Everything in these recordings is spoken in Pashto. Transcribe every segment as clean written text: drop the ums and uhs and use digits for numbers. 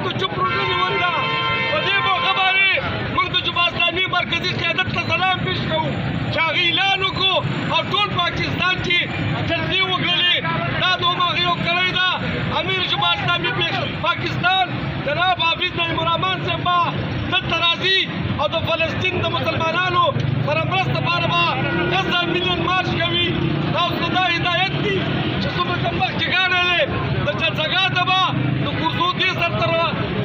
ته چوپ روزنه نیول ده. په دې موقع باندې موږ د جماعت اسلامي مرکزي قیادت ته سلام پیش کوو چې هغې اعلان وکړو او ټول پاکستان کې جلسې وکړلې. دا د هغې یو کړی ده. امیر جماعت اسلامي پاکستان جناب حافظ نعیم الرحمن صاحب به دلته راځي او د فلسطین د مسلمانانو سره مرسته لپاره به 10 میلیون مارچ کوي. تاسو ته دا هدایت دي چې څومره کمبختې ګاډۍ د جلسهګاه ته به د کورسو دې سره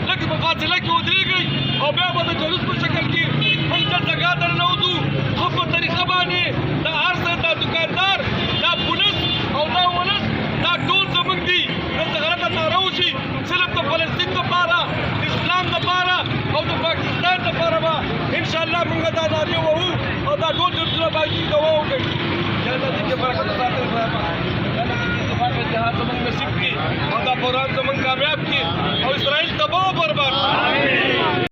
لږ په فاصله کې ودرېږئ او بیا به د جلوس په شکل کې موږ جلسهګاه ته ننوځو. ښه په طریقه باندې دا هر څه دا دکاندار دا پولیس او دا ولس دا ټول زموږ دي. دلته غلطه ناره وشي صرف د فلسطین دپاره د اسلام دپاره او د پاکستان دپاره به انشاءالله موږ دا نارې وهو او دا ټول جلسونه باقي دوا وکړي. یا الله دې کې برکت ساتي صاحبه. یا الله دې اتفاق او اتحاد زموږ نصیب کړي او دا بحران زموږ کامیاب کړي او اسرائیل تباه و برباد